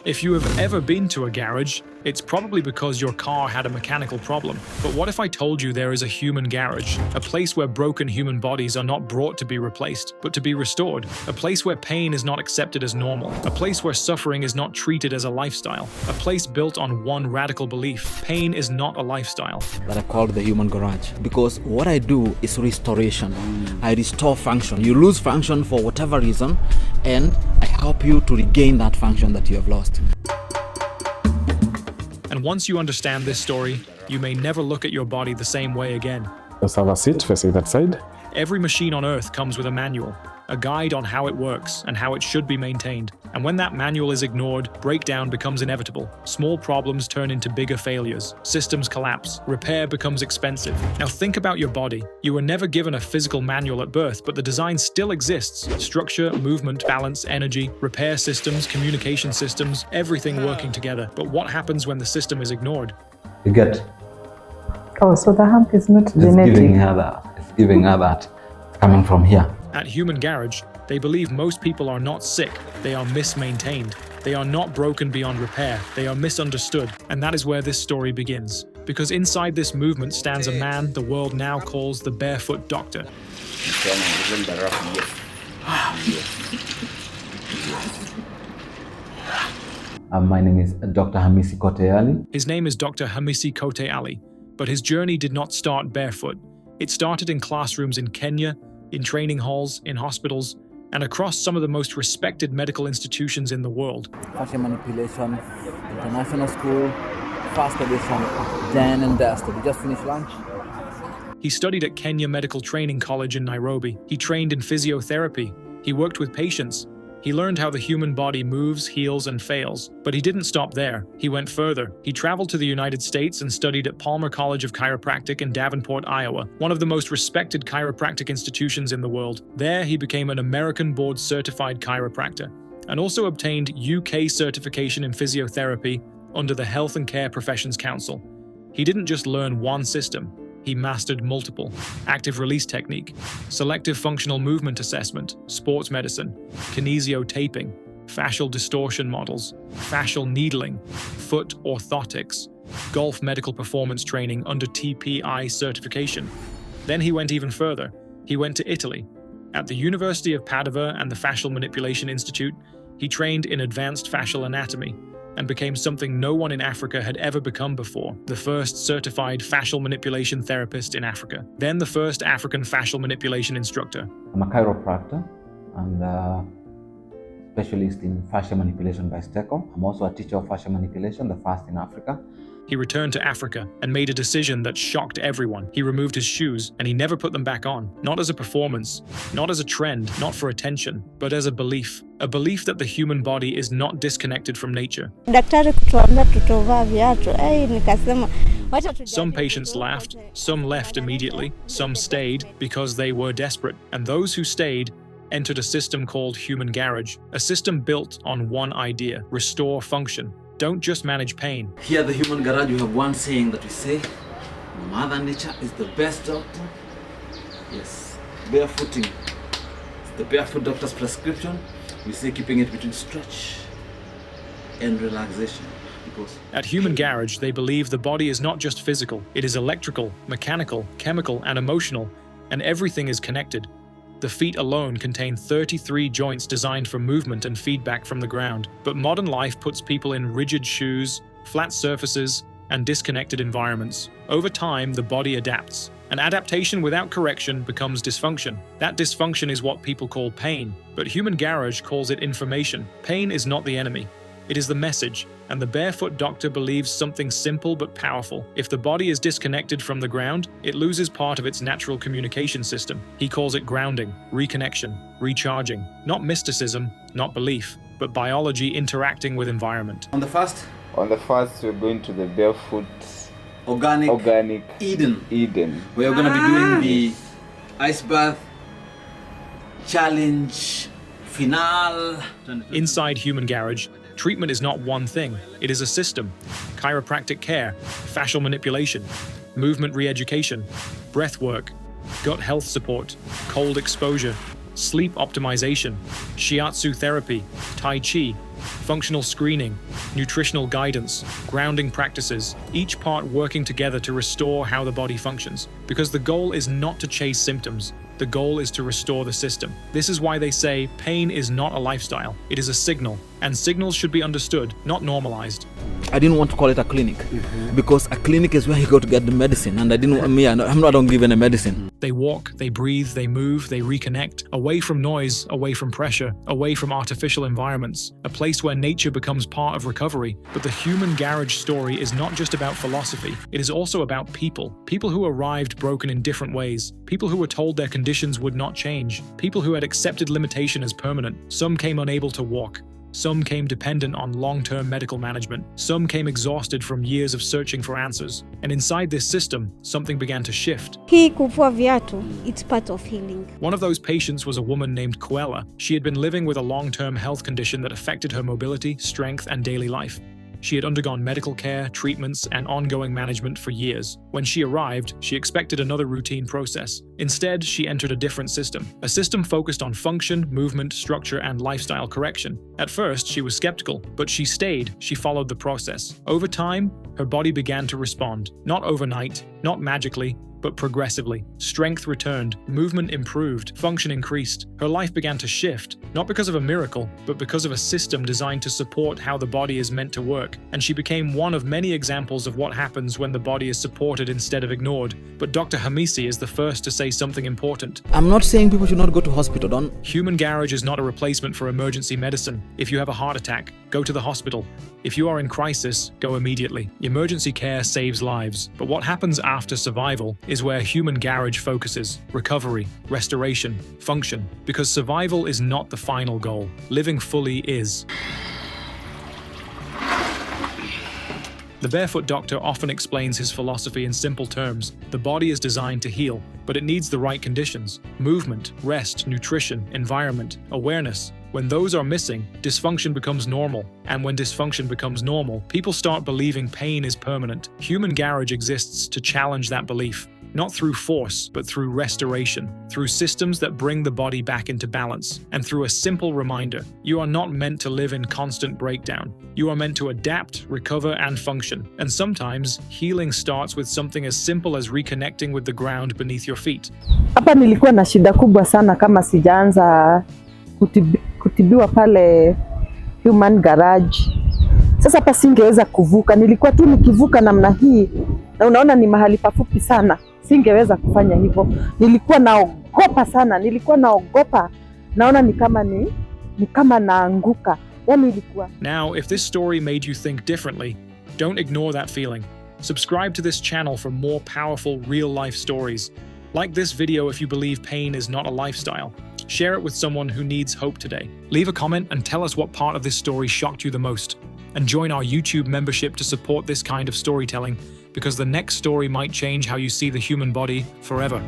If you have ever been to a garage, it's probably because your car had a mechanical problem. But what if I told you there is a human garage? A place where broken human bodies are not brought to be replaced, but to be restored. A place where pain is not accepted as normal. A place where suffering is not treated as a lifestyle. A place built on one radical belief: pain is not a lifestyle. That I called the human garage. Because what I do is restoration. I restore function. You lose function for whatever reason, and I help you to regain that function that you have lost. And once you understand this story, you may never look at your body the same way again. Just have a seat facing that side. Every machine on Earth comes with a manual, a guide on how it works and how it should be maintained. And when that manual is ignored, breakdown becomes inevitable. Small problems turn into bigger failures. Systems collapse. Repair becomes expensive. Now think about your body. You were never given a physical manual at birth, but the design still exists. Structure, movement, balance, energy, repair systems, communication systems, everything working together. But what happens when the system is ignored? You get? Oh, so the hump is not genetic. It's giving her that. Coming from here. At Human Garage, they believe most people are not sick, they are mismaintained. They are not broken beyond repair, they are misunderstood. And that is where this story begins. Because inside this movement stands a man the world now calls the Barefoot Doctor. My name is Dr. Hamisi Kote Ali. His name is Dr. Hamisi Kote Ali, but his journey did not start barefoot. It started in classrooms in Kenya, in training halls, in hospitals, and across some of the most respected medical institutions in the world. Fashion manipulation, international school, first edition, Jan and Dust. We just finished lunch. He studied at Kenya Medical Training College in Nairobi. He trained in physiotherapy. He worked with patients. He learned how the human body moves, heals, and fails. But he didn't stop there. He went further. He traveled to the United States and studied at Palmer College of Chiropractic in Davenport, Iowa, one of the most respected chiropractic institutions in the world. There, he became an American board-certified chiropractor and also obtained UK certification in physiotherapy under the Health and Care Professions Council. He didn't just learn one system. He mastered multiple: active release technique, selective functional movement assessment, sports medicine, kinesiotaping, fascial distortion models, fascial needling, foot orthotics, golf medical performance training under TPI certification. Then he went even further. He went to Italy. At the University of Padua and the Fascial Manipulation Institute, he trained in advanced fascial anatomy and became something no one in Africa had ever become before: the first certified fascial manipulation therapist in Africa, then the first African fascial manipulation instructor. I'm a chiropractor and specialist in fascial manipulation by Stecco. I'm also a teacher of fascial manipulation, the first in Africa. He returned to Africa and made a decision that shocked everyone. He removed his shoes and he never put them back on. Not as a performance, not as a trend, not for attention, but as a belief. A belief that the human body is not disconnected from nature. Some patients laughed, some left immediately, some stayed because they were desperate. And those who stayed entered a system called Human Garage, a system built on one idea: restore function. Don't just manage pain. Here at the Human Garage, we have one saying that we say, Mother Nature is the best doctor. Yes, barefooting. It's the barefoot doctor's prescription. We say keeping it between stretch and relaxation. Because at Human Garage, they believe the body is not just physical. It is electrical, mechanical, chemical, and emotional, and everything is connected. The feet alone contain 33 joints designed for movement and feedback from the ground. But modern life puts people in rigid shoes, flat surfaces, and disconnected environments. Over time, the body adapts. An adaptation without correction becomes dysfunction. That dysfunction is what people call pain, but Human Garage calls it information. Pain is not the enemy. It is the message, and the Barefoot Doctor believes something simple but powerful. If the body is disconnected from the ground, it loses part of its natural communication system. He calls it grounding, reconnection, recharging. Not mysticism, not belief, but biology interacting with environment. on the first, we're going to the Barefoot organic Eden. We're going to be doing the ice bath challenge finale. Inside Human Garage, treatment is not one thing, it is a system. Chiropractic care, fascial manipulation, movement re-education, breath work, gut health support, cold exposure, sleep optimization, shiatsu therapy, tai chi, functional screening, nutritional guidance, grounding practices, each part working together to restore how the body functions. Because the goal is not to chase symptoms, the goal is to restore the system. This is why they say pain is not a lifestyle, it is a signal, and signals should be understood, not normalized. I didn't want to call it a clinic because a clinic is where you go to get the medicine, and I don't give any medicine. They walk, they breathe, they move, they reconnect, away from noise, away from pressure, away from artificial environments, a place where nature becomes part of recovery. But the human garage story is not just about philosophy, it is also about people. People who arrived broken in different ways, people who were told their conditions would not change, people who had accepted limitation as permanent. Some came unable to walk. Some came dependent on long-term medical management. Some came exhausted from years of searching for answers. And inside this system, something began to shift. Hii kuvua viatu, it's part of healing. One of those patients was a woman named Kuela. She had been living with a long-term health condition that affected her mobility, strength, and daily life. She had undergone medical care, treatments, and ongoing management for years. When she arrived, she expected another routine process. Instead, she entered a different system, a system focused on function, movement, structure, and lifestyle correction. At first, she was skeptical, but she stayed, she followed the process. Over time, her body began to respond, not overnight, not magically, but progressively. Strength returned, movement improved, function increased. Her life began to shift, not because of a miracle, but because of a system designed to support how the body is meant to work. And she became one of many examples of what happens when the body is supported instead of ignored. But Dr. Hamisi is the first to say something important. I'm not saying people should not go to hospital, don't. Human garage is not a replacement for emergency medicine. If you have a heart attack, go to the hospital. If you are in crisis, go immediately. Emergency care saves lives, but what happens after survival is where human garage focuses: recovery, restoration, function. Because survival is not the final goal. Living fully is. The Barefoot Doctor often explains his philosophy in simple terms. The body is designed to heal, but it needs the right conditions: movement, rest, nutrition, environment, awareness. When those are missing, dysfunction becomes normal. And when dysfunction becomes normal, people start believing pain is permanent. Human garage exists to challenge that belief. Not through force, but through restoration, through systems that bring the body back into balance, and through a simple reminder: you are not meant to live in constant breakdown. You are meant to adapt, recover, and function. And sometimes, healing starts with something as simple as reconnecting with the ground beneath your feet. Hapa nilikuwa na shida kubwa sana kama sijaanza kutibiwa pale human garage. Sasa hapa singeweza kuvuka, nilikuwa tu nikivuka namna hii, na unaona ni mahali pafupi sana. Singeweza kufanya hivyo. Nilikuwa naogopa. Naona ni kama naanguka. Yaani ilikuwa. Now, if this story made you think differently, don't ignore that feeling. Subscribe to this channel for more powerful real-life stories. Like this video if you believe pain is not a lifestyle. Share it with someone who needs hope today. Leave a comment and tell us what part of this story shocked you the most. And join our YouTube membership to support this kind of storytelling, because the next story might change how you see the human body forever.